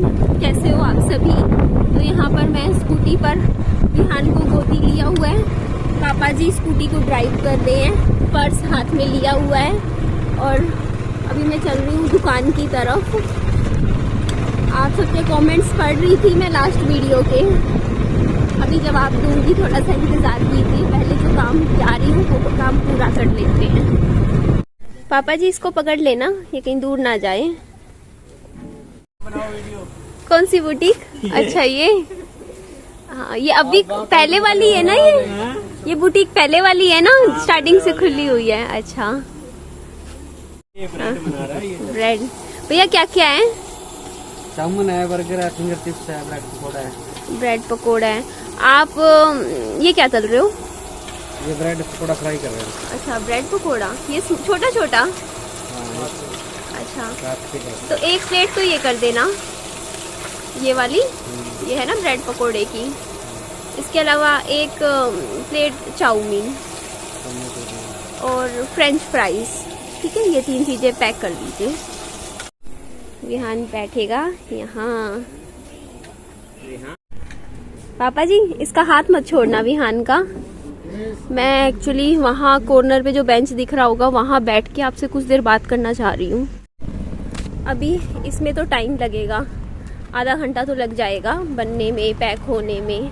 Everyone, कैसे हो आप सभी। तो यहाँ पर मैं स्कूटी पर विहान को गोदी लिया हुआ है। पापा जी स्कूटी को ड्राइव कर रहे हैं, पर्स हाथ में लिया हुआ है और अभी मैं चल रही हूँ दुकान की तरफ। आप सबके कमेंट्स पढ़ रही थी मैं लास्ट वीडियो के, अभी जवाब दूंगी, थोड़ा सा इंतजार कीजिए। पहले जो काम जा रही हूँ वो काम पूरा कर लेते हैं। पापा जी इसको पकड़ लेना, ये कहीं दूर ना जाए। कौन सी बुटीक? अच्छा ये, हाँ ये अभी पहले वाली है ना, ये बुटीक पहले वाली है ना, स्टार्टिंग से खुली हुई है। अच्छा ब्रेड भैया क्या क्या है? चाउमीन है, बर्गर है, फिंगर चिप्स है, ब्रेड पकौड़ा है। ब्रेड पकौड़ा है। आप ये क्या तल रहे हो? ये ब्रेड पकौड़ा फ्राई कर रहे हैं। अच्छा ब्रेड पकौड़ा, ये छोटा छोटा। अच्छा तो एक प्लेट तो ये कर देना, ये वाली, ये है ना ब्रेड पकौड़े की। इसके अलावा एक प्लेट चाउमीन और फ्रेंच फ्राइज, ठीक है। ये 3 चीजें पैक कर दीजिए। विहान बैठेगा यहाँ। पापा जी इसका हाथ मत छोड़ना विहान का। मैं एक्चुअली वहाँ कॉर्नर पे जो बेंच दिख रहा होगा वहाँ बैठ के आपसे कुछ देर बात करना चाह रही हूँ। अभी इसमें तो टाइम लगेगा, आधा घंटा तो लग जाएगा बनने में, पैक होने में।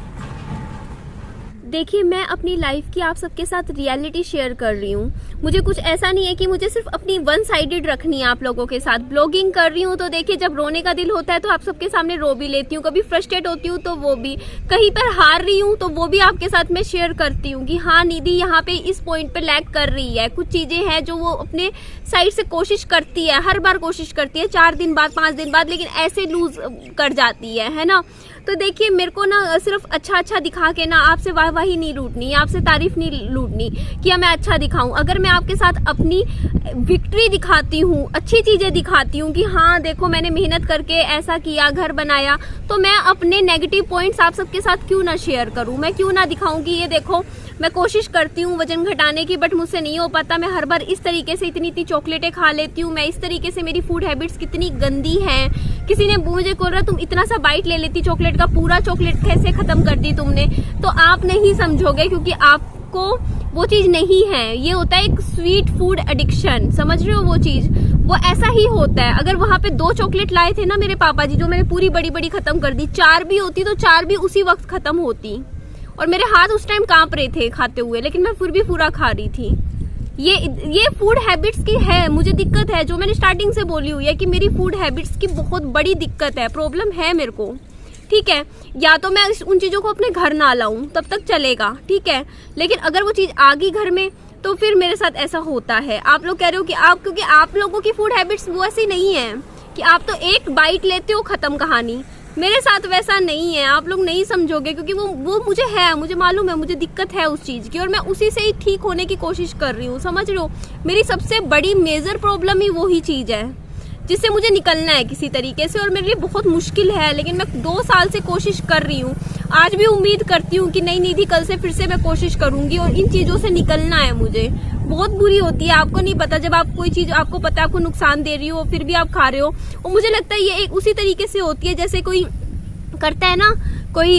देखिए मैं अपनी लाइफ की आप सबके साथ रियलिटी शेयर कर रही हूँ। मुझे कुछ ऐसा नहीं है कि मुझे सिर्फ अपनी वन साइडेड रखनी है आप लोगों के साथ। ब्लॉगिंग कर रही हूँ तो देखिए जब रोने का दिल होता है तो आप सबके सामने रो भी लेती हूँ, कभी फ्रस्ट्रेट होती हूँ तो वो भी, कहीं पर हार रही हूँ तो वो भी आपके साथ मैं शेयर करती हूँ कि हाँ निधि यहाँ पे इस पॉइंट पे लैग कर रही है। कुछ चीजें हैं जो वो अपने साइड से कोशिश करती है, हर बार कोशिश करती है, 4 दिन बाद 5 दिन बाद, लेकिन ऐसे लूज कर जाती है ना। तो देखिए मेरे को ना सिर्फ अच्छा दिखा के ना आपसे वाहवाही नहीं लूटनी, आपसे तारीफ नहीं लूटनी कि मैं अच्छा दिखाऊं। अगर मैं आपके साथ अपनी विक्ट्री दिखाती हूँ, अच्छी चीजें दिखाती हूँ कि हाँ देखो मैंने मेहनत करके ऐसा किया, घर बनाया, तो मैं अपने नेगेटिव पॉइंट्स आप सबके साथ क्यों ना शेयर करूँ, मैं क्यों ना दिखाऊं कि ये देखो मैं कोशिश करती हूँ वजन घटाने की बट मुझसे नहीं हो पाता। मैं हर बार इस तरीके से इतनी चॉकलेटें खा लेती हूँ, मैं इस तरीके से, मेरी फूड हैबिट्स कितनी गंदी हैं। किसी ने मुझे बोल रहा तुम इतना सा बाइट ले लेती चॉकलेट का, पूरा चॉकलेट कैसे खत्म कर दी तुमने। तो आप नहीं समझोगे क्योंकि आपको वो चीज नहीं है। ये होता है एक स्वीट फूड एडिक्शन, समझ रहे हो वो चीज, वो ऐसा ही होता है। अगर वहां पे 2 चॉकलेट लाए थे ना मेरे पापा जी, जो मैंने पूरी बड़ी खत्म कर दी, 4 भी होती तो 4 भी उसी वक्त खत्म होती और मेरे हाथ उस टाइम कांप रहे थे खाते हुए, लेकिन मैं फिर भी पूरा खा रही थी। ये फूड हैबिट्स की है, मुझे दिक्कत है, जो मैंने स्टार्टिंग से बोली हुई है कि मेरी फूड हैबिट्स की बहुत बड़ी दिक्कत है, प्रॉब्लम है मेरे को, ठीक है। या तो मैं उन चीजों को अपने घर ना लाऊं तब तक चलेगा, ठीक है, लेकिन अगर वो चीज आ गई घर में तो फिर मेरे साथ ऐसा होता है। आप लोग कह रहे हो कि आप, क्योंकि आप लोगों की फूड हैबिट्स वो ऐसी नहीं है कि आप तो एक बाइट लेते हो खत्म कहानी। मेरे साथ वैसा नहीं है, आप लोग नहीं समझोगे क्योंकि वो मुझे है, मुझे मालूम है, मुझे दिक्कत है उस चीज की और मैं उसी से ही ठीक होने की कोशिश कर रही हूँ, समझ रहे हो। मेरी सबसे बड़ी मेजर प्रॉब्लम ही वही चीज है जिससे मुझे निकलना है किसी तरीके से, और मेरे लिए बहुत मुश्किल है, लेकिन मैं 2 साल से कोशिश कर रही हूँ। आज भी उम्मीद करती हूँ कि नहीं निधि कल से फिर से मैं कोशिश करूंगी और इन चीजों से निकलना है मुझे। बहुत बुरी होती है, आपको नहीं पता, जब आप कोई चीज आपको पता है आपको नुकसान दे रही हो फिर भी आप खा रहे हो, और मुझे लगता है ये एक उसी तरीके से होती है जैसे कोई करता है ना, कोई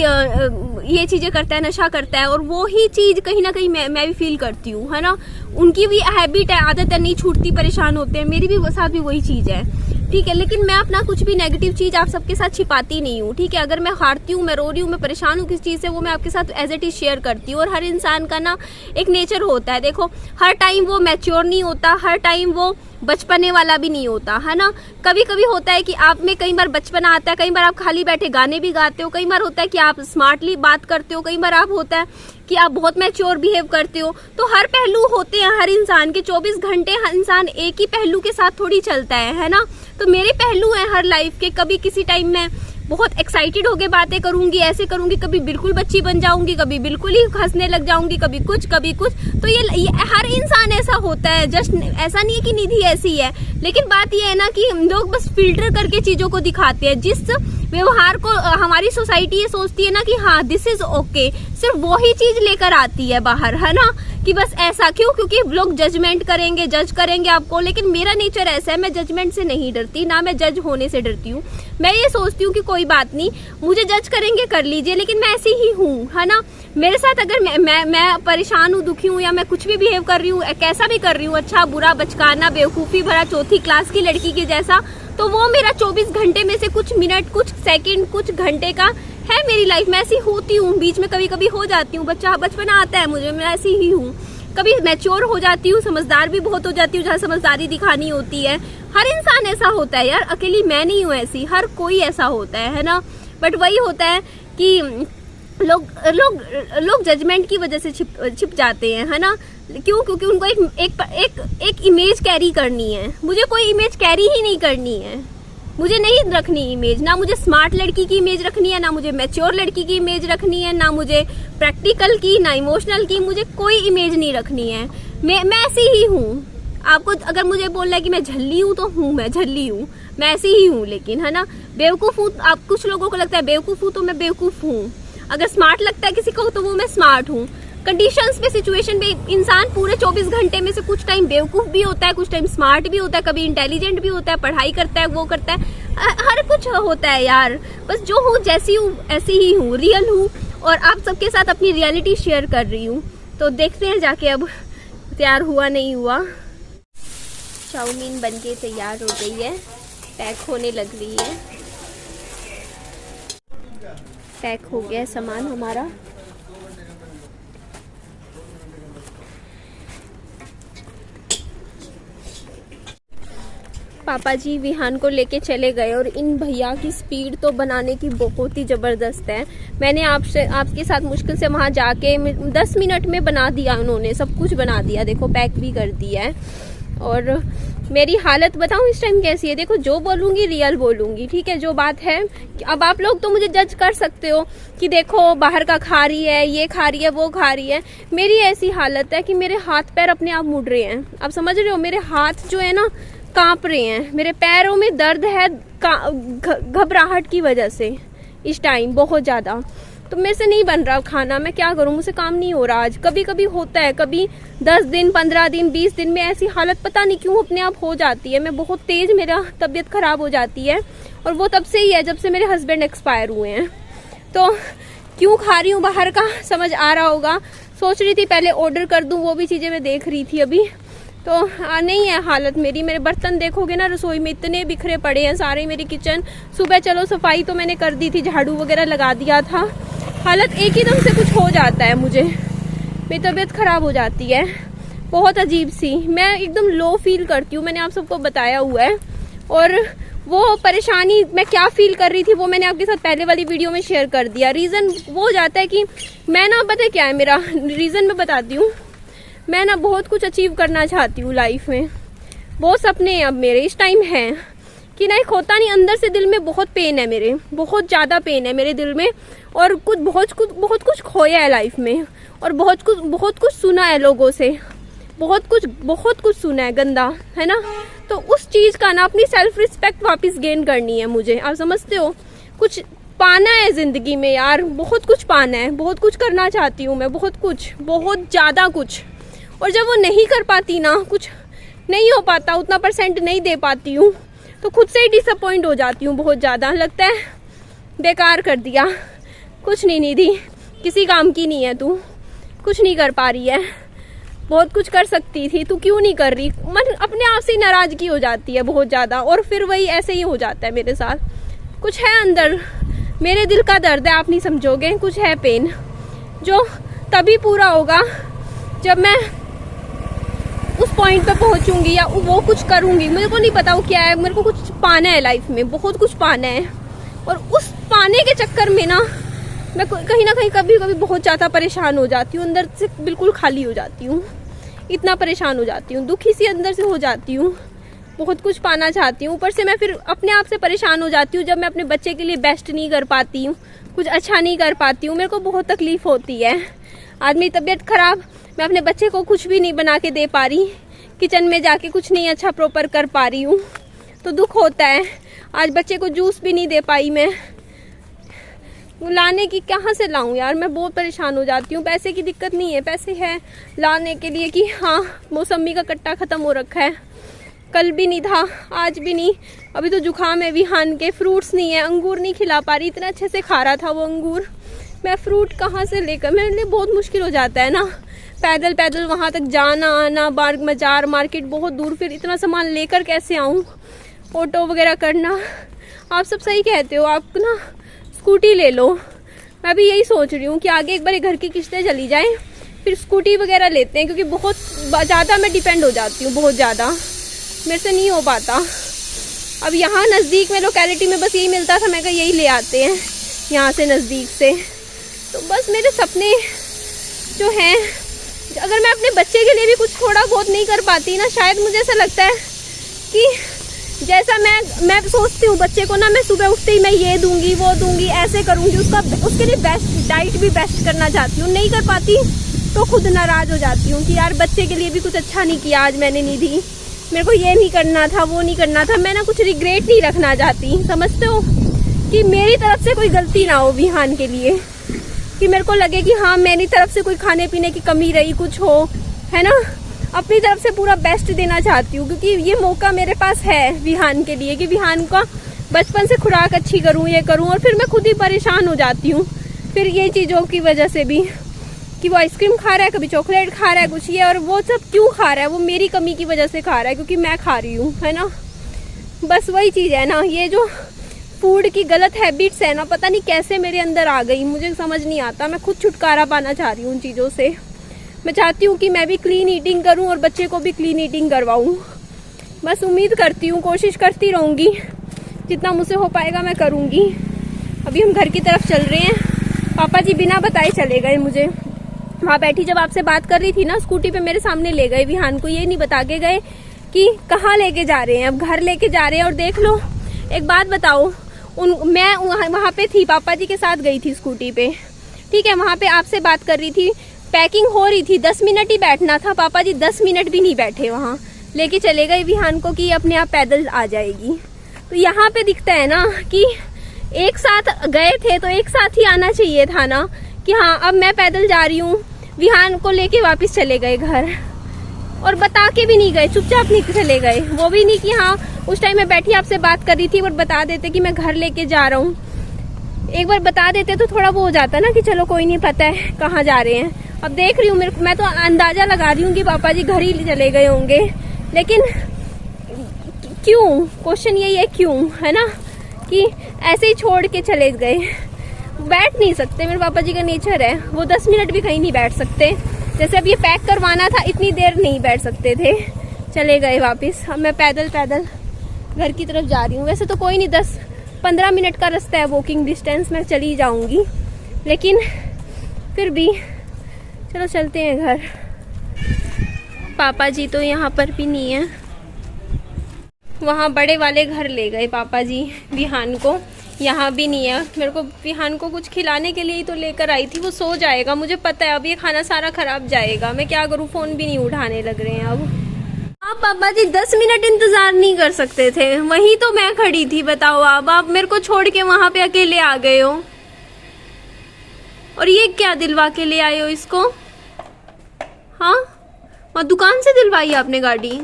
ये चीजें करता है, नशा करता है, और वो ही चीज कहीं ना कहीं मैं भी फील करती हूँ, है ना। उनकी भी हैबिट है, आदत है, नहीं छूटती, परेशान होते हैं, मेरी भी साथ भी वही चीज है, ठीक है। लेकिन मैं अपना कुछ भी नेगेटिव चीज आप सबके साथ छिपाती नहीं हूँ, ठीक है। अगर मैं हारती हूँ, मैं रो रही हूँ, मैं परेशान हूँ किस चीज से, वो मैं आपके साथ एज इट इज शेयर करती हूँ। और हर इंसान का ना एक नेचर होता है, देखो हर टाइम वो मैच्योर नहीं होता, हर टाइम वो बचपने वाला भी नहीं होता, है ना। कभी कभी होता है कि आप में कई बार बचपना आता है, कई बार आप खाली बैठे गाने भी गाते हो, कई बार होता है कि आप स्मार्टली बात करते हो, कई बार आप होता है कि आप बहुत मैच्योर बिहेव करते हो। तो हर पहलू होते हैं हर इंसान के, 24 घंटे हर इंसान एक ही पहलू के साथ थोड़ी चलता है ना। तो मेरे पहलू हैं हर लाइफ के, कभी किसी टाइम में बहुत एक्साइटेड होके बातें करूंगी, ऐसे करूंगी, कभी बिल्कुल बच्ची बन जाऊंगी, कभी बिल्कुल ही हंसने लग जाऊंगी, कभी कुछ कभी कुछ। तो ये हर इंसान ऐसा होता है, जस्ट ऐसा नहीं है कि निधि ऐसी है, लेकिन बात ये है ना कि लोग बस फिल्टर करके चीजों को दिखाते हैं। जिस व्यवहार को हमारी सोसाइटी ये सोचती है ना कि हाँ दिस इज ओके, सिर्फ वही चीज लेकर आती है बाहर, है ना, कि बस ऐसा क्यों, क्योंकि लोग जजमेंट करेंगे, जज करेंगे आपको। लेकिन मेरा नेचर ऐसा है, मैं जजमेंट से नहीं डरती, ना मैं जज होने से डरती हूँ। मैं ये सोचती हूँ कि कोई बात नहीं, मुझे जज करेंगे कर लीजिए, लेकिन मैं ऐसी ही हूँ, है ना। मेरे साथ अगर मैं परेशान हूँ, दुखी हूँ, या मैं कुछ भी बिहेव कर रही हूँ, कैसा भी कर रही हूँ, अच्छा बुरा, बचकाना, बेवकूफ़ी भरा, चौथी क्लास की लड़की के जैसा, तो वो मेरा 24 घंटे में से कुछ मिनट, कुछ सेकंड, कुछ घंटे का है मेरी लाइफ में। ऐसी होती हूँ, बीच में कभी कभी हो जाती हूँ, बचपना आता है मुझे, मैं ऐसी ही हूँ। कभी मैच्योर हो जाती हूँ, समझदार भी बहुत हो जाती हूँ, जहाँ समझदारी दिखानी होती है। हर इंसान ऐसा होता है यार, अकेली मैं नहीं हूँ ऐसी, हर कोई ऐसा होता है ना। बट वही होता है कि लोग जजमेंट की वजह से छिप जाते हैं, है ना। क्यों? क्योंकि उनको एक इमेज कैरी करनी है। मुझे कोई इमेज कैरी ही नहीं करनी है, मुझे नहीं रखनी इमेज। ना मुझे स्मार्ट लड़की की इमेज रखनी है, ना मुझे मैच्योर लड़की की इमेज रखनी है, ना मुझे प्रैक्टिकल की, ना इमोशनल की, मुझे कोई इमेज नहीं रखनी है। मैं ऐसी ही हूँ। आपको अगर मुझे बोलना है कि मैं झल्ली हूँ, तो हूँ, मैं झल्ली हूँ, मैं ऐसी ही हूँ। लेकिन है ना, बेवकूफ़ हूँ, आप कुछ लोगों को लगता है बेवकूफ़ हूँ, तो मैं बेवकूफ़ हूँ। अगर स्मार्ट लगता है किसी को, तो वो मैं स्मार्ट हूँ। कंडीशंस पे, सिचुएशन पे इंसान पूरे 24 घंटे में से कुछ टाइम बेवकूफ़ भी होता है, कुछ टाइम स्मार्ट भी होता है, कभी इंटेलिजेंट भी होता है, पढ़ाई करता है, वो करता है, हर कुछ होता है यार। बस जो हूँ, जैसी हूँ ऐसी ही हूँ, रियल हूँ, और आप सबके साथ अपनी रियलिटी शेयर कर रही हूँ। तो देखते हैं जाके अब तैयार हुआ नहीं हुआ। चाउमीन बनके तैयार हो गई है, पैक होने लग रही है। पैक हो गया है सामान हमारा। पापा जी विहान को लेके चले गए, और इन भैया की स्पीड तो बनाने की बहुत ही ज़बरदस्त है। मैंने आपके साथ मुश्किल से वहाँ जाके 10 मिनट में बना दिया, उन्होंने सब कुछ बना दिया। देखो पैक भी कर दिया है। और मेरी हालत बताऊँ इस टाइम कैसी है? देखो, जो बोलूँगी रियल बोलूँगी, ठीक है, जो बात है। अब आप लोग तो मुझे जज कर सकते हो कि देखो बाहर का खा रही है, ये खा रही है, वो खा रही है। मेरी ऐसी हालत है कि मेरे हाथ पैर अपने आप मुड़ रहे हैं। आप समझ रहे हो? मेरे हाथ जो है ना कांप रहे हैं, मेरे पैरों में दर्द है घबराहट की वजह से इस टाइम बहुत ज़्यादा। तो मेरे से नहीं बन रहा खाना, मैं क्या करूँ, मुझसे काम नहीं हो रहा आज। कभी कभी होता है, कभी 10 दिन, 15 दिन, 20 दिन में ऐसी हालत पता नहीं क्यों अपने आप हो जाती है। मैं बहुत तेज़, मेरा तबीयत ख़राब हो जाती है, और वो तब से ही है जब से मेरे हस्बैंड एक्सपायर हुए हैं। तो क्यों खा रही हूँ बाहर का समझ आ रहा होगा। सोच रही थी पहले ऑर्डर कर दूँ, वो भी चीज़ें मैं देख रही थी अभी। तो नहीं है हालत मेरी। मेरे बर्तन देखोगे ना, रसोई में इतने बिखरे पड़े हैं सारे। मेरी किचन सुबह चलो सफाई तो मैंने कर दी थी, झाड़ू वगैरह लगा दिया था। हालत एक ही दम से कुछ हो जाता है मुझे, मेरी तबीयत ख़राब हो जाती है बहुत अजीब सी। मैं एकदम लो फील करती हूँ, मैंने आप सबको बताया हुआ है। और वो परेशानी मैं क्या फील कर रही थी वो मैंने आपके साथ पहले वाली वीडियो में शेयर कर दिया। रीज़न वो हो जाता है कि मैं ना, पता है क्या है मेरा रीज़न, मैं बताती हूँ। मैं ना बहुत कुछ अचीव करना चाहती हूँ लाइफ में, बहुत सपने हैं अब मेरे इस टाइम हैं कि ना, एक होता नहीं, अंदर से दिल में बहुत पेन है मेरे, बहुत ज़्यादा पेन है मेरे दिल में। और बहुत कुछ खोया है लाइफ में, और बहुत कुछ सुना है लोगों से, बहुत कुछ सुना है गंदा, है ना। तो उस चीज़ का ना, अपनी सेल्फ रिस्पेक्ट वापस गेन करनी है मुझे। आप समझते हो? कुछ पाना है ज़िंदगी में यार, बहुत कुछ पाना है, बहुत कुछ करना चाहती हूँ मैं, बहुत ज़्यादा कुछ। और जब वो नहीं कर पाती ना, कुछ नहीं हो पाता, उतना परसेंट नहीं दे पाती हूँ, तो खुद से ही डिसअपॉइंट हो जाती हूँ बहुत ज़्यादा। लगता है बेकार कर दिया, कुछ नहीं निधि, किसी काम की नहीं है तू, कुछ नहीं कर पा रही है, बहुत कुछ कर सकती थी, तू क्यों नहीं कर रही। मन अपने आप से नाराज़गी हो जाती है बहुत ज़्यादा। और फिर वही ऐसे ही हो जाता है मेरे साथ। कुछ है अंदर, मेरे दिल का दर्द है, आप नहीं समझोगे। कुछ है पेन जो तभी पूरा होगा जब मैं उस पॉइंट पे पहुंचूंगी या वो कुछ करूंगी। मेरे को नहीं पता वो क्या है, मेरे को कुछ पाना है लाइफ में, बहुत कुछ पाना है। और उस पाने के चक्कर में ना, मैं कहीं ना कहीं कभी कभी बहुत ज़्यादा परेशान हो जाती हूँ, अंदर से बिल्कुल खाली हो जाती हूँ, इतना परेशान हो जाती हूँ, दुखी सी अंदर से हो जाती हूँ। बहुत कुछ पाना चाहती हूँ, ऊपर से मैं फिर अपने आप से परेशान हो जाती हूँ जब मैं अपने बच्चे के लिए बेस्ट नहीं कर पाती हूँ, कुछ अच्छा नहीं कर पाती हूँ। मेरे को बहुत तकलीफ होती है। आज मेरी तबीयत ख़राब, मैं अपने बच्चे को कुछ भी नहीं बना के दे पा रही, किचन में जाके कुछ नहीं अच्छा प्रॉपर कर पा रही हूँ, तो दुख होता है। आज बच्चे को जूस भी नहीं दे पाई मैं, लाने की कहाँ से लाऊं यार, मैं बहुत परेशान हो जाती हूँ। पैसे की दिक्कत नहीं है, पैसे है लाने के लिए कि हाँ मौसमी का कट्टा ख़त्म हो रखा है, कल भी नहीं था आज भी नहीं। अभी तो जुकाम है विहान के, फ्रूट्स नहीं है, अंगूर नहीं खिला पा रही, इतना अच्छे से खा रहा था वो अंगूर, मैं फ्रूट कहाँ से लेकर, मेरे लिए बहुत मुश्किल हो जाता है ना, पैदल पैदल वहाँ तक जाना आना, बाजार मार्केट बहुत दूर, फिर इतना सामान लेकर कैसे आऊँ, ऑटो वगैरह करना। आप सब सही कहते हो, आप ना स्कूटी ले लो, मैं भी यही सोच रही हूँ कि आगे एक बार घर की किस्तें चली जाएं फिर स्कूटी वगैरह लेते हैं, क्योंकि बहुत ज़्यादा मैं डिपेंड हो जाती हूँ, बहुत ज़्यादा मेरे से नहीं हो पाता। अब यहाँ नज़दीक में लोकेलिटी में बस यही मिलता था, मैं कहा यही ले आते हैं यहाँ से नज़दीक से। तो बस मेरे सपने जो हैं, अगर मैं अपने बच्चे के लिए भी कुछ थोड़ा बहुत नहीं कर पाती ना, शायद मुझे ऐसा लगता है कि जैसा मैं सोचती हूँ बच्चे को ना, मैं सुबह उठते ही मैं ये दूंगी वो दूंगी ऐसे करूँगी, उसके लिए बेस्ट डाइट भी बेस्ट करना चाहती हूँ, नहीं कर पाती तो खुद नाराज़ हो जाती हूँ कि यार बच्चे के लिए भी कुछ अच्छा नहीं किया आज मैंने निधि, मेरे को ये नहीं करना था वो नहीं करना था। मैं ना कुछ रिग्रेट नहीं रखना चाहती, समझते हो, कि मेरी तरफ से कोई गलती ना हो विहान के लिए, कि मेरे को लगे कि हाँ मेरी तरफ से कोई खाने पीने की कमी रही कुछ हो, है ना, अपनी तरफ से पूरा बेस्ट देना चाहती हूँ, क्योंकि ये मौका मेरे पास है विहान के लिए कि विहान का बचपन से खुराक अच्छी करूँ ये करूँ, और फिर मैं खुद ही परेशान हो जाती हूँ फिर ये चीज़ों की वजह से भी, कि वो आइसक्रीम खा रहा है, कभी चॉकलेट खा रहा है, कुछ ये, और वो सब क्यों खा रहा है, वो मेरी कमी की वजह से खा रहा है, क्योंकि मैं खा रही हूँ, है ना। बस वही चीज़ है ना, ये जो फूड की गलत हैबिट्स है ना, पता नहीं कैसे मेरे अंदर आ गई, मुझे समझ नहीं आता, मैं खुद छुटकारा पाना चाह रही हूँ उन चीज़ों से। मैं चाहती हूँ कि मैं भी क्लीन ईटिंग करूँ और बच्चे को भी क्लीन ईटिंग करवाऊँ। बस उम्मीद करती हूँ, कोशिश करती रहूँगी, जितना मुझसे हो पाएगा मैं करूँगी। अभी हम घर की तरफ चल रहे हैं, पापा जी बिना बताए चले गए मुझे, वहाँ बैठी जब आपसे बात कर रही थी ना स्कूटी पे मेरे सामने ले गए विहान को, ये नहीं बता के गए कि कहाँ लेके जा रहे हैं, अब घर लेके जा रहे हैं। और देख लो एक बात बताओ, मैं वहाँ पे थी, पापा जी के साथ गई थी स्कूटी पे, ठीक है, वहाँ पे आपसे बात कर रही थी, पैकिंग हो रही थी, 10 मिनट ही बैठना था, पापा जी 10 मिनट भी नहीं बैठे, वहाँ लेके चले गए विहान को कि अपने आप पैदल आ जाएगी। तो यहाँ पे दिखता है ना कि एक साथ गए थे तो एक साथ ही आना चाहिए था ना, कि हाँ अब मैं पैदल जा रही हूँ, विहान को लेके वापस चले गए घर, और बता के भी नहीं गए, चुपचाप नहीं चले गए, वो भी नहीं कि हाँ उस टाइम मैं बैठी आपसे बात कर रही थी और बता देते कि मैं घर लेके जा रहा हूँ, एक बार बता देते तो थोड़ा वो हो जाता ना कि चलो कोई नहीं, पता है कहाँ जा रहे हैं। अब देख रही हूँ मैं तो अंदाजा लगा रही हूँ कि पापा जी घर ही चले गए होंगे, लेकिन क्यों, क्वेश्चन यही है क्यों, है ना, कि ऐसे ही छोड़ के चले गए, बैठ नहीं सकते, मेरे पापा जी का नेचर है, वो 10 मिनट भी कहीं नहीं बैठ सकते, जैसे अब ये पैक करवाना था इतनी देर नहीं बैठ सकते थे, चले गए वापस। अब मैं पैदल पैदल घर की तरफ जा रही हूँ, वैसे तो कोई नहीं 10-15 मिनट का रास्ता है, वॉकिंग डिस्टेंस में चली जाऊंगी, लेकिन फिर भी चलो चलते हैं घर। पापा जी तो यहाँ पर भी नहीं है, वहाँ बड़े वाले घर ले गए पापा जी विहान को, यहाँ भी नहीं है। मेरे को विहान को कुछ खिलाने के लिए ही तो लेकर आई थी, वो सो जाएगा, मुझे पता है अब ये खाना सारा खराब जाएगा, मैं क्या करूँ, फोन भी नहीं उठाने लग रहे हैं अब। आप पापा जी 10 मिनट इंतजार नहीं कर सकते थे, वहीं तो मैं खड़ी थी, बताओ आप मेरे को छोड़ के वहाँ पे अकेले आ गए हो, और ये क्या दिलवा के ले आए हो इसको, हाँ और दुकान से दिलवाई आपने गाड़ी,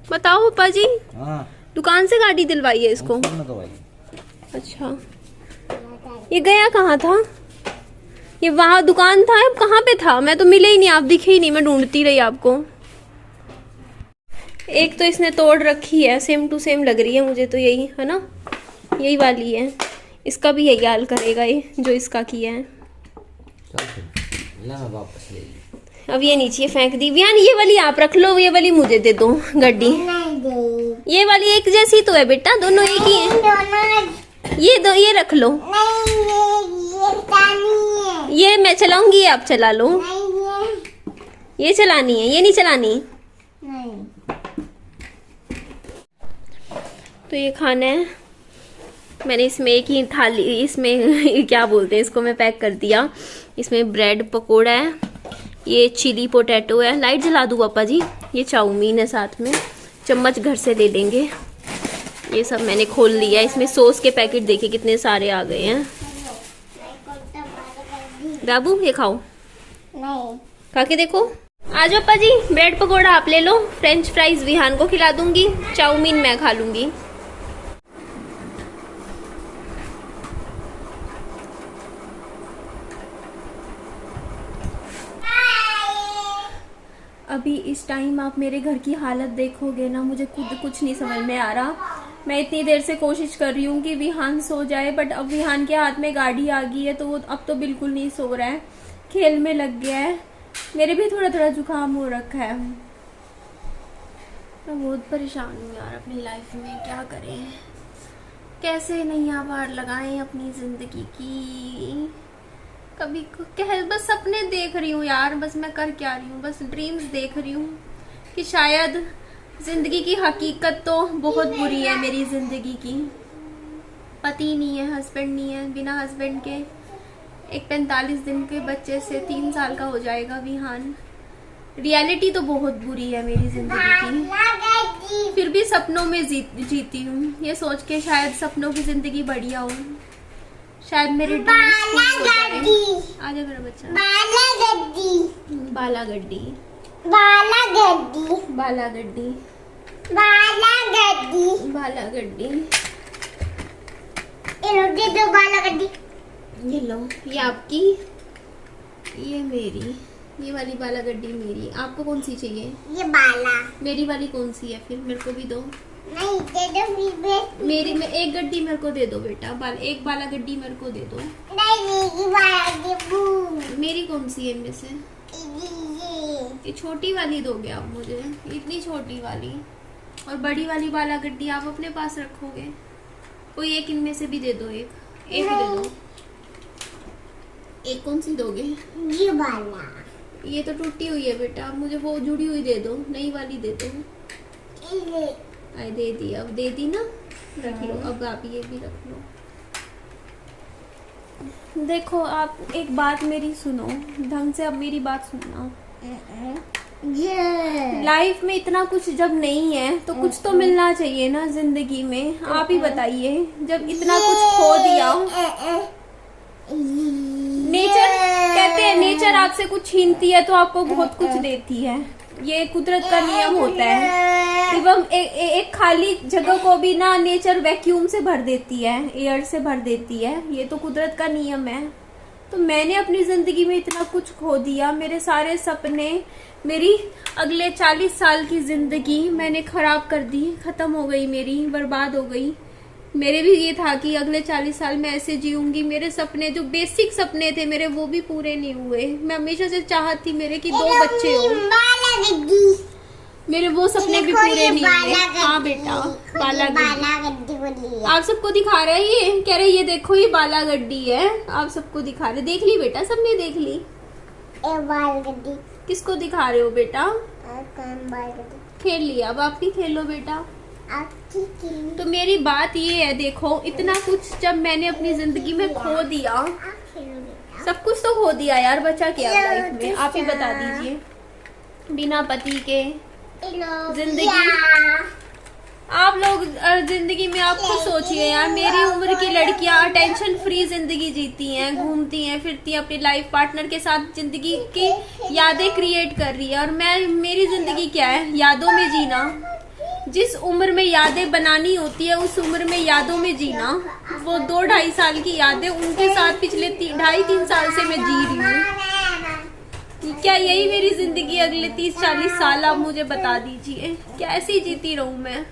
बताओ पापा जी, हाँ दुकान से गाड़ी दिलवाई है इसको, अच्छा ये गया कहाँ था, ये वहाँ दुकान था, अब कहाँ पे था, मैं तो मिले ही नहीं, आप दिखे ही नहीं, मैं ढूंढती रही आपको। एक तो इसने तोड़ रखी है, सेम टू सेम लग रही है मुझे तो, यही है ना, यही वाली है, इसका भी यही हाल करेगा ये जो इसका किया है। वापस ले, अब ये नीचे फेंक दी, विहान ये वाली आप रख लो, ये वाली मुझे दे दो गड्डी, ये वाली एक जैसी तो है बेटा, दोनों एक ही हैं, ये दो, ये रख लो, ये मैं चलाऊंगी आप चला लो, ये चलानी है, ये नहीं चलानी, तो ये खाना है, मैंने इसमें एक ही थाली, इसमें क्या बोलते हैं इसको, मैं पैक कर दिया, इसमें ब्रेड पकोड़ा है, ये चिली पोटैटो है, लाइट जला दूँ पापा जी, ये चाउमीन है साथ में, चम्मच घर से ले लेंगे, ये सब मैंने खोल लिया, इसमें सॉस के पैकेट देखे कितने सारे आ गए हैं, बाबू ये खाओ, नहीं। खा के देखो। आ जाओ अप्पा जी, ब्रेड पकौड़ा आप ले लो, फ्रेंच फ्राइज विहान को खिला दूंगी, चाउमीन मैं खा लूंगी। अभी इस टाइम आप मेरे घर की हालत देखोगे ना, मुझे खुद कुछ नहीं समझ में आ रहा। मैं इतनी देर से कोशिश कर रही हूँ कि विहान सो जाए, बट अब विहान के हाथ में गाड़ी आ गई है तो वो अब तो बिल्कुल नहीं सो रहा है, खेल में लग गया है। मेरे भी थोड़ा थोड़ा जुकाम हो रखा है। मैं बहुत परेशान हूँ यार अपनी लाइफ में, क्या करें, कैसे नैया पार लगाएं अपनी जिंदगी की। कभी बस सपने देख रही हूँ यार, बस मैं कर क्या रही हूँ, बस ड्रीम्स देख रही हूँ कि शायद जिंदगी की हकीकत तो बहुत बुरी है। मेरी जिंदगी की पति नहीं है, हस्बैंड नहीं है, बिना हस्बैंड के एक 45 दिन के बच्चे से 3 साल का हो जाएगा विहान। रियलिटी तो बहुत बुरी है मेरी जिंदगी की, फिर भी सपनों में जीती हूँ, ये सोच के शायद सपनों की जिंदगी बढ़िया हो, शायद मेरे ड्रीम्स पूरे हो जाए। आ जा मेरा बच्चा। बालागड्डी, बालागड्डी, बालागड्डी, बालागड्डी, बालागड्डी, बालागड्डी। दे दो बालागड्डी। ये लो, ये आपकी, ये मेरी, ये वाली बालागड्डी मेरी। आपको कौन सी चाहिए? ये बाला। मेरी वाली कौन सी है फिर? मेरे को भी दो। नहीं दे दो मेरी में एक गड्डी मेरे को दे दो बेटा, एक बाला गड्डी मेरे को दे दो। नहीं बाला। मेरी कौन सी है इनमें से? ये छोटी वाली दोगे आप मुझे, इतनी छोटी वाली, और बड़ी वाली बाला गड्डी आप अपने पास रखोगे? कोई एक इनमें से भी दे दो, एक ही दे दो। एक कौन सी दोगे? ये बाला। ये तो टूटी हुई है बेटा, आप मुझे वो जुड़ी हुई दे दो, नई वाली दे दो। आई दे दी, अब दे दी ना, रख लो, अब आप ये भी रख लो। देखो आप एक बात मेरी सुनो, ढंग से अब मेरी बात सुनना। लाइफ में इतना कुछ जब नहीं है तो कुछ तो मिलना चाहिए ना जिंदगी में। आप ही बताइए, जब इतना कुछ खो दिया। नेचर कहते हैं, नेचर आपसे कुछ छीनती है तो आपको बहुत कुछ देती है, ये कुदरत का नियम होता है। एवं एक खाली जगह को भी ना नेचर वैक्यूम से भर देती है, एयर से भर देती है, ये तो कुदरत का नियम है। तो मैंने अपनी जिंदगी में इतना कुछ खो दिया, मेरे सारे सपने, मेरी अगले 40 साल की जिंदगी मैंने खराब कर दी, खत्म हो गई मेरी, बर्बाद हो गई। मेरे भी ये था कि अगले 40 साल मैं ऐसे जीऊंगी, मेरे सपने जो बेसिक सपने थे मेरे वो भी पूरे नहीं हुए। मैं हमेशा से चाहत थी मेरे कि 2 बच्चे हो, मेरे वो सपने भी पूरे नहीं हुए। हाँ बेटा, बालागड्डी आप सबको दिखा रहे हैं, ये कह रहे ये देखो ये बालागड्डी है, आप सबको दिखा रहे। देख ली बेटा, सबने देख ली। बालागड्डी किसको दिखा रहे हो बेटा? खेल लिया, अब आप भी खेलो बेटा। तो मेरी बात ये है, देखो इतना कुछ जब मैंने अपनी जिंदगी में खो दिया, सब कुछ तो खो दिया यार, बचा क्या लाइफ में? आप ही बता दीजिए। बिना पति के जिंदगी, आप लोग जिंदगी में आप खुद सोचिए यार, मेरी उम्र की लड़कियां टेंशन फ्री जिंदगी जीती हैं, घूमती हैं, फिरती हैं, अपने लाइफ पार्टनर के साथ जिंदगी की यादें क्रिएट कर रही है, और मेरी जिंदगी क्या है? यादों में जीना। जिस उम्र में यादें बनानी होती है उस उम्र में यादों में जीना। वो 2-2.5 साल की यादें, उनके साथ पिछले 2.5-3 साल से मैं जी रही हूँ। क्या यही मेरी जिंदगी अगले 30-40 साल? आप मुझे बता दीजिए, कैसी जीती रहूं मैं?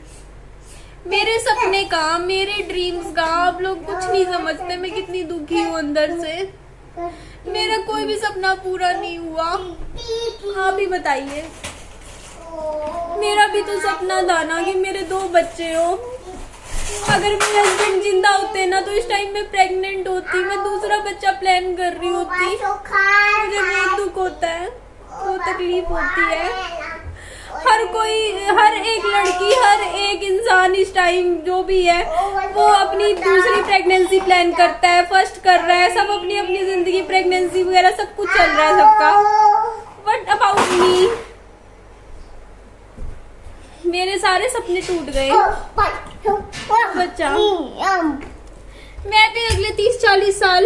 मेरे सपने कहाँ, मेरे ड्रीम्स कहाँ? आप लोग कुछ नहीं समझते मैं कितनी दुखी हूँ अंदर से। मेरा कोई भी सपना पूरा नहीं हुआ। आप ही बताइए, मेरा भी तो सपना था ना कि मेरे 2 बच्चे हो। अगर मेरे हस्बैंड जिंदा होते ना तो इस टाइम में प्रेग्नेंट होती, मैं दूसरा बच्चा प्लान कर रही होती। मुझे बहुत दुख होता है, बहुत तकलीफ होती है। हर कोई, हर एक लड़की, हर एक इंसान इस टाइम जो भी है वो अपनी दूसरी प्रेगनेंसी प्लान करता है, फर्स्ट कर रहा है, सब अपनी अपनी जिंदगी, प्रेगनेंसी वगैरह सब कुछ चल रहा है सबका। What about me? मेरे सारे सपने टूट गए। बच्चा, मैं भी अगले 30-40 साल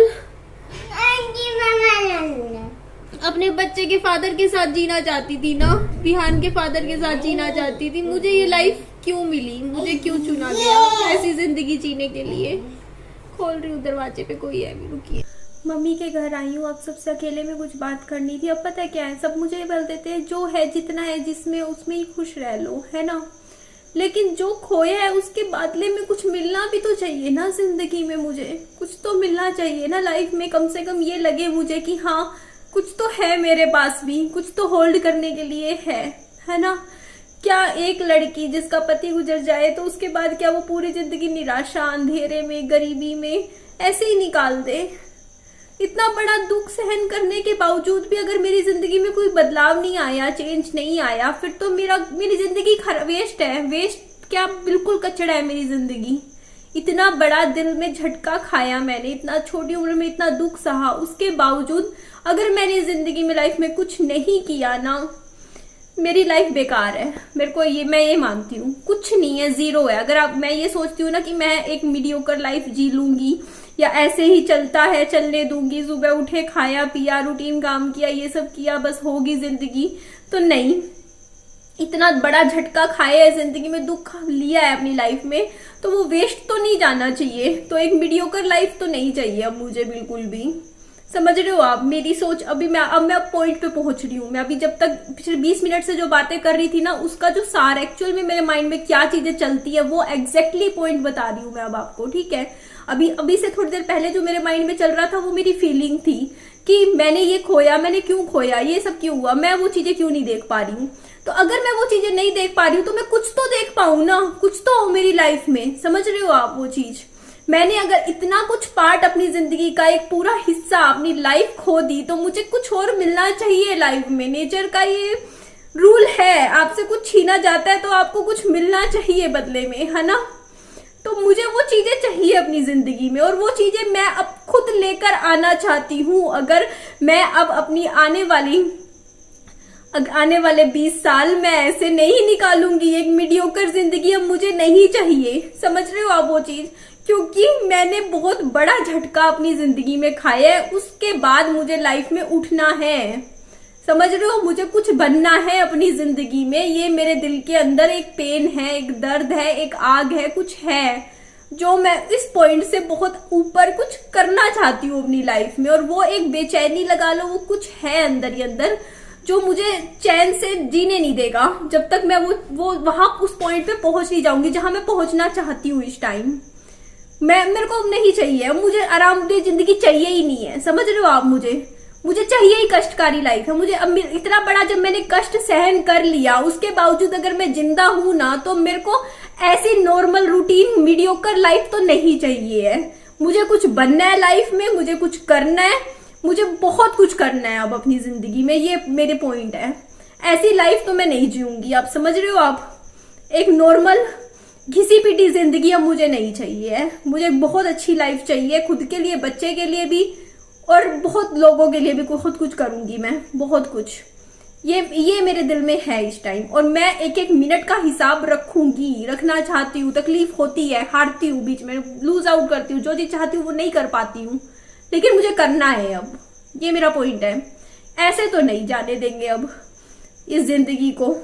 अपने बच्चे के फादर के साथ जीना चाहती थी ना, विहान के फादर के साथ जीना चाहती थी। मुझे ये लाइफ क्यों मिली, मुझे क्यों चुना गया ऐसी जिंदगी जीने के लिए। खोल रही हूँ दरवाजे पे, कोई है भी, रुकिए। मम्मी के घर आई हूँ, अब सबसे अकेले में कुछ बात करनी थी। अब पता है क्या है, सब मुझे बोल देते हैं जो है जितना है जिसमें उसमें ही खुश रह लो, है ना। लेकिन जो खोया है उसके बदले में कुछ मिलना भी तो चाहिए ना जिंदगी में। मुझे कुछ तो मिलना चाहिए ना लाइफ में, कम से कम ये लगे मुझे कि हाँ कुछ तो है मेरे पास भी, कुछ तो होल्ड करने के लिए है ना। क्या एक लड़की जिसका पति गुजर जाए तो उसके बाद क्या वो पूरी जिंदगी निराशा, अंधेरे में, गरीबी में ऐसे ही निकाल दे। इतना बड़ा दुख सहन करने के बावजूद भी अगर मेरी जिंदगी में कोई बदलाव नहीं आया, चेंज नहीं आया, फिर तो मेरी जिंदगी वेस्ट है। वेस्ट क्या, बिल्कुल कचड़ा है मेरी जिंदगी। इतना बड़ा दिल में झटका खाया मैंने, इतना छोटी उम्र में इतना दुख सहा, उसके बावजूद अगर मैंने जिंदगी में लाइफ में कुछ नहीं किया ना, मेरी लाइफ बेकार है। मैं ये मानती हूँ, कुछ नहीं है, जीरो है। अगर मैं ये सोचती हूँ ना कि मैं एक मीडियोकर लाइफ जी लूंगी या ऐसे ही चलता है चलने दूंगी, सुबह उठे, खाया पिया, रूटीन काम किया, ये सब किया, बस होगी जिंदगी, तो नहीं। इतना बड़ा झटका खाया है जिंदगी में, दुख लिया है अपनी लाइफ में, तो वो वेस्ट तो नहीं जाना चाहिए। तो एक मीडियोकर लाइफ तो नहीं चाहिए अब मुझे बिल्कुल भी। समझ रहे हो आप मेरी सोच। अब मैं पॉइंट पे पहुंच रही हूँ। मैं अभी जब तक पिछले 20 मिनट से जो बातें कर रही थी ना, उसका जो सार एक्चुअल में मेरे माइंड में क्या चीजें चलती है वो एग्जैक्टली पॉइंट बता रही हूँ मैं अब आपको, ठीक है। अभी से थोड़ी देर पहले जो मेरे माइंड में चल रहा था वो मेरी फीलिंग थी कि मैंने ये खोया, मैंने क्यों खोया, ये सब क्यों हुआ, मैं वो चीजें क्यों नहीं देख पा रही हूँ। तो अगर मैं वो चीजें नहीं देख पा रही हूँ तो मैं कुछ तो देख पाऊं ना, कुछ तो हो मेरी लाइफ में। समझ रहे हो आप वो चीज। मैंने अगर इतना कुछ पार्ट अपनी जिंदगी का, एक पूरा हिस्सा अपनी लाइफ खो दी, तो मुझे कुछ और मिलना चाहिए लाइफ में। नेचर का ये रूल है, आपसे कुछ छीना जाता है तो आपको कुछ मिलना चाहिए बदले में, है ना। तो मुझे वो चीजें चाहिए अपनी जिंदगी में, और वो चीजें मैं अब खुद लेकर आना चाहती हूँ। अगर मैं अब अपनी आने वाले 20 साल मैं ऐसे नहीं निकालूंगी, एक मीडियोकर जिंदगी अब मुझे नहीं चाहिए। समझ रहे हो आप वो चीज, क्योंकि मैंने बहुत बड़ा झटका अपनी जिंदगी में खाया है। उसके बाद मुझे लाइफ में उठना है, समझ रहे हो, मुझे कुछ बनना है अपनी जिंदगी में। ये मेरे दिल के अंदर एक पेन है, एक दर्द है, एक आग है, कुछ है जो मैं इस पॉइंट से बहुत ऊपर कुछ करना चाहती हूँ अपनी लाइफ में। और वो एक बेचैनी लगा लो, वो कुछ है अंदर ही अंदर जो मुझे चैन से जीने नहीं देगा जब तक मैं वो वहां उस पॉइंट पे पहुंच नहीं जाऊंगी जहां मैं पहुंचना चाहती हूँ इस टाइम। मेरे को नहीं चाहिए, मुझे आरामदेह जिंदगी चाहिए ही नहीं है। समझ रहे हो आप, मुझे चाहिए ही कष्टकारी लाइफ है। मुझे अब इतना बड़ा जब मैंने कष्ट सहन कर लिया, उसके बावजूद अगर मैं जिंदा हूं ना, तो मेरे को ऐसी नॉर्मल रूटीन मीडियोकर लाइफ तो नहीं चाहिए है। मुझे कुछ बनना है लाइफ में, मुझे कुछ करना है, मुझे बहुत कुछ करना है अब अपनी जिंदगी में। ये मेरे पॉइंट है। ऐसी लाइफ तो मैं नहीं जीऊंगी, आप समझ रहे हो आप। एक नॉर्मल घिसी पिटी जिंदगी अब मुझे नहीं चाहिए। मुझे बहुत अच्छी लाइफ चाहिए, खुद के लिए, बच्चे के लिए भी, और बहुत लोगों के लिए भी बहुत कुछ करूंगी मैं, बहुत कुछ। ये मेरे दिल में है इस टाइम, और मैं एक एक मिनट का हिसाब रखना चाहती हूँ। तकलीफ होती है, हारती हूँ, बीच में लूज आउट करती हूँ, जो चीज चाहती हूँ वो नहीं कर पाती हूँ, लेकिन मुझे करना है अब। ये मेरा पॉइंट है। ऐसे तो नहीं जाने देंगे अब इस जिंदगी को।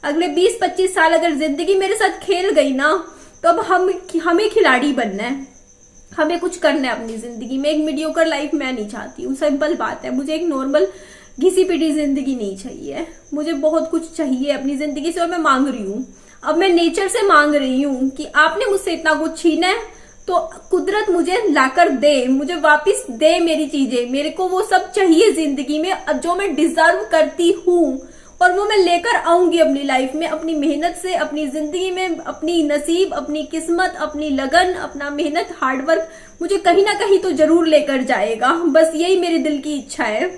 अगले 20-25 साल अगर जिंदगी मेरे साथ खेल गई ना, तो अब हमें खिलाड़ी बनना है, हमें कुछ करना है अपनी जिंदगी में। एक मीडियोकर लाइफ मैं नहीं चाहती हूँ, सिंपल बात है। मुझे एक नॉर्मल घिसी पिटी जिंदगी नहीं चाहिए, मुझे बहुत कुछ चाहिए अपनी जिंदगी से, और मैं मांग रही हूँ। अब मैं नेचर से मांग रही हूँ कि आपने मुझसे इतना कुछ छीना है, तो कुदरत मुझे लाकर दे, मुझे वापस दे मेरी चीजें। मेरे को वो सब चाहिए जिंदगी में जो मैं डिजर्व करती हूँ, और वो मैं लेकर आऊंगी अपनी लाइफ में, अपनी मेहनत से, अपनी जिंदगी में, अपनी नसीब, अपनी किस्मत, अपनी लगन, अपना मेहनत, हार्डवर्क मुझे कहीं ना कहीं तो जरूर लेकर जाएगा। बस यही मेरे दिल की इच्छा है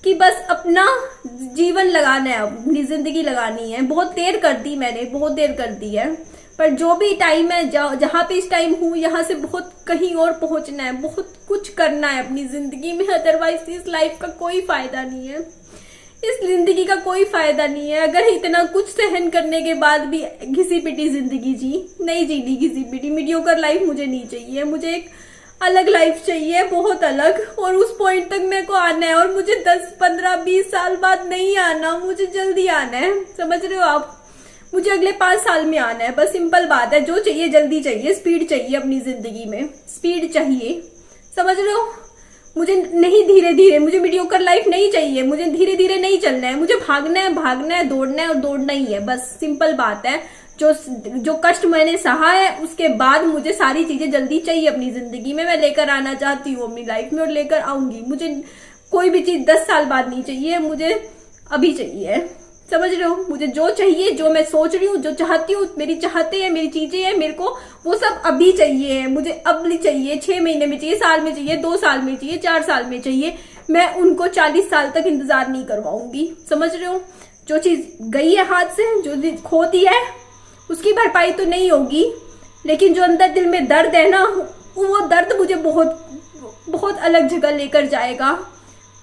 कि बस अपना जीवन लगाना है, अपनी जिंदगी लगानी है। बहुत देर कर दी मैंने, बहुत देर कर दी है, पर जो भी टाइम है, जहां पे इस टाइम हूँ, यहाँ से बहुत कहीं और पहुंचना है, बहुत कुछ करना है अपनी जिंदगी में। अदरवाइज इस लाइफ का कोई फायदा नहीं है, इस जिंदगी का कोई फायदा नहीं है। अगर इतना कुछ सहन करने के बाद भी घिसी पिटी जिंदगी नहीं जीनी, घिसी पिटी मीडियोकर लाइफ मुझे नहीं चाहिए। मुझे एक अलग लाइफ चाहिए, बहुत अलग, और उस पॉइंट तक मेरे को आना है। और मुझे 10, 15, 20 साल बाद नहीं आना, मुझे जल्दी आना है, समझ रहे हो आप? मुझे अगले 5 साल में आना है, बस सिंपल बात है। जो चाहिए जल्दी चाहिए, स्पीड चाहिए अपनी जिंदगी में, स्पीड चाहिए, समझ रहे हो? मुझे नहीं धीरे धीरे, मुझे मीडियोकर लाइफ नहीं चाहिए, मुझे धीरे धीरे नहीं चलना है, मुझे भागना है, दौड़ना है और दौड़ना ही है, बस सिंपल बात है। जो कष्ट मैंने सहा है उसके बाद मुझे सारी चीजें जल्दी चाहिए अपनी जिंदगी में। मैं लेकर आना चाहती हूँ अपनी लाइफ में और लेकर आऊंगी। मुझे कोई भी चीज 10 साल बाद नहीं चाहिए, मुझे अभी चाहिए, समझ रहे हो? मुझे जो चाहिए, जो मैं सोच रही हूँ, जो चाहती हूँ, मेरी चाहते हैं, मेरी चीजें हैं, मेरे को वो सब अभी चाहिए। मुझे अब चाहिए, 6 महीने में चाहिए, साल में चाहिए, 2 साल में चाहिए, 4 साल में चाहिए। मैं उनको 40 साल तक इंतजार नहीं करवाऊंगी, समझ रहे हो? जो चीज गई है हाथ से, जो चीज खोती है, उसकी भरपाई तो नहीं होगी, लेकिन जो अंदर दिल में दर्द है ना, वो दर्द मुझे बहुत बहुत अलग जगह लेकर जाएगा।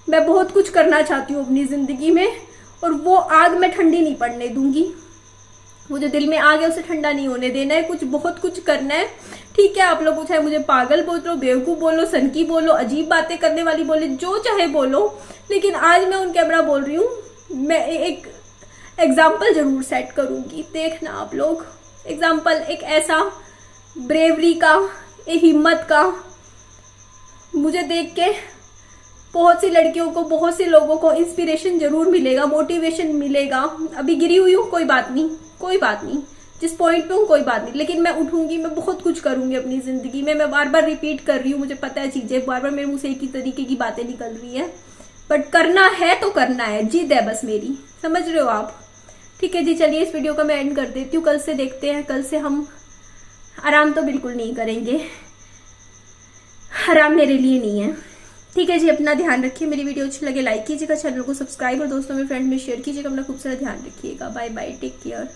मैं बहुत कुछ करना चाहती हूँ अपनी जिंदगी में, और वो आग मैं ठंडी नहीं पड़ने दूंगी। वो जो दिल में आग है उसे ठंडा नहीं होने देना है। बहुत कुछ करना है, ठीक है? आप लोग चाहे मुझे पागल बोलो, बेवकूफ बोलो, सनकी बोलो, अजीब बातें करने वाली बोले, जो चाहे बोलो, लेकिन आज मैं ऑन कैमरा बोल रही हूँ। मैं एक एग्जाम्पल जरूर सेट करूंगी, देखना आप लोग। एग्जाम्पल एक ऐसा ब्रेवरी का, एक हिम्मत का। मुझे देख के बहुत सी लड़कियों को, बहुत से लोगों को इंस्पिरेशन जरूर मिलेगा, मोटिवेशन मिलेगा। अभी गिरी हुई हूँ, कोई बात नहीं, कोई बात नहीं, जिस पॉइंट पे हूँ कोई बात नहीं, लेकिन मैं उठूंगी, मैं बहुत कुछ करूंगी अपनी जिंदगी में। मैं बार बार रिपीट कर रही हूँ, मुझे पता है चीजें, बार बार मेरे मुंह से एक ही तरीके की बातें निकल रही है, बट करना है तो करना है, जिद है बस मेरी, समझ रहे हो आप? ठीक है जी, चलिए इस वीडियो का मैं एंड कर देती हूँ। कल से देखते हैं, कल से हम आराम तो बिल्कुल नहीं करेंगे, आराम मेरे लिए नहीं है। ठीक है जी, अपना ध्यान रखिए। मेरी वीडियो अच्छी लगे लाइक कीजिएगा, चैनल को सब्सक्राइब और दोस्तों में, फ्रेंड में शेयर कीजिएगा। अपना खूब सारा ध्यान रखिएगा। Bye bye, take care.